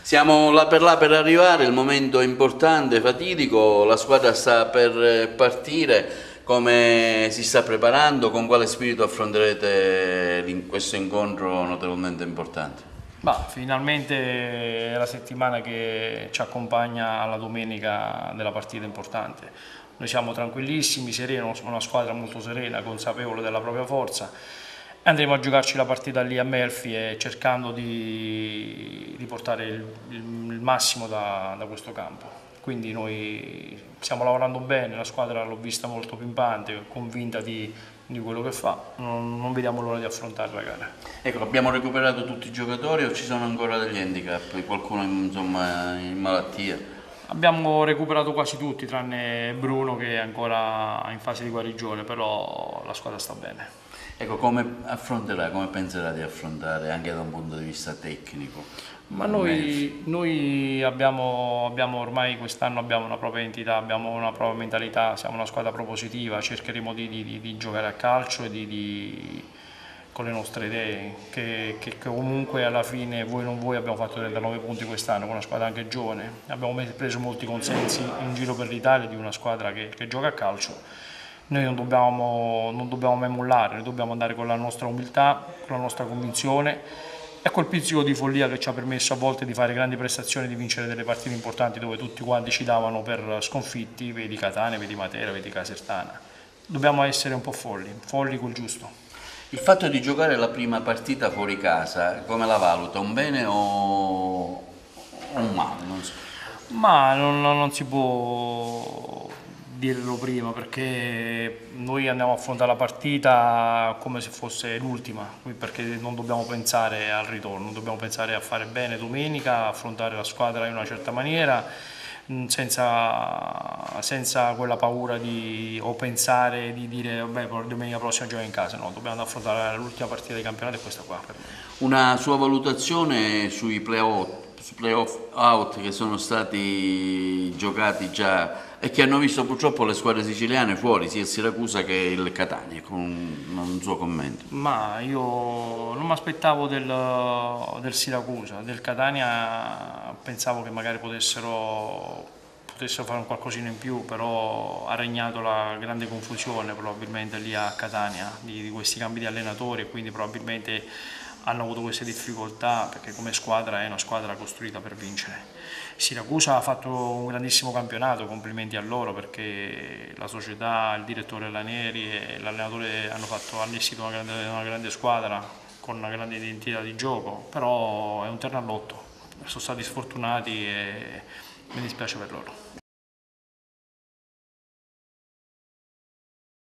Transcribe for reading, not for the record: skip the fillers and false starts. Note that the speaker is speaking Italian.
Siamo là per arrivare, il momento è importante, fatidico, la squadra sta per partire. Come si sta preparando? Con quale spirito affronterete questo incontro notevolmente importante? Finalmente è la settimana che ci accompagna alla domenica della partita importante. Noi siamo tranquillissimi, sereni, siamo una squadra molto serena, consapevole della propria forza. Andremo a giocarci la partita lì a Melfi e cercando di portare il massimo da questo campo. Quindi noi stiamo lavorando bene, la squadra l'ho vista molto pimpante, convinta di quello che fa, non vediamo l'ora di affrontare la gara. Ecco, abbiamo recuperato tutti i giocatori o ci sono ancora degli handicap? Qualcuno insomma in malattia? Abbiamo recuperato quasi tutti, tranne Bruno che è ancora in fase di guarigione, però la squadra sta bene. Ecco, come affronterà, come penserà di affrontare anche da un punto di vista tecnico? Ma noi abbiamo ormai quest'anno abbiamo una propria identità, abbiamo una propria mentalità, siamo una squadra propositiva, cercheremo di giocare a calcio e con le nostre idee, che comunque alla fine, voi non voi, abbiamo fatto 39 punti quest'anno con una squadra anche giovane, abbiamo preso molti consensi in giro per l'Italia di una squadra che gioca a calcio. Noi non dobbiamo mai mollare, noi dobbiamo andare con la nostra umiltà, con la nostra convinzione e quel pizzico di follia che ci ha permesso a volte di fare grandi prestazioni, di vincere delle partite importanti dove tutti quanti ci davano per sconfitti, vedi Catania, vedi Matera, vedi Casertana. Dobbiamo essere un po' folli col giusto. Il fatto di giocare la prima partita fuori casa, come la valuta? Un bene o un male? Non so. Ma non si può dirlo prima perché noi andiamo a affrontare la partita come se fosse l'ultima, perché non dobbiamo pensare al ritorno, dobbiamo pensare a fare bene domenica, affrontare la squadra in una certa maniera, senza quella paura o pensare di dire vabbè domenica prossima giochiamo in casa, no, dobbiamo affrontare l'ultima partita di campionato e questa qua per me. Una sua valutazione sui playoff out che sono stati giocati già e che hanno visto purtroppo le squadre siciliane fuori, sia il Siracusa che il Catania, con un suo commento. Ma io non mi aspettavo del Siracusa, del Catania pensavo che magari potessero fare un qualcosina in più, però ha regnato la grande confusione probabilmente lì a Catania di questi cambi di allenatori e quindi probabilmente hanno avuto queste difficoltà perché come squadra è una squadra costruita per vincere. Siracusa ha fatto un grandissimo campionato, complimenti a loro perché la società, il direttore Lanieri e l'allenatore hanno allestito una grande squadra con una grande identità di gioco, però è un terno al lotto, sono stati sfortunati e mi dispiace per loro.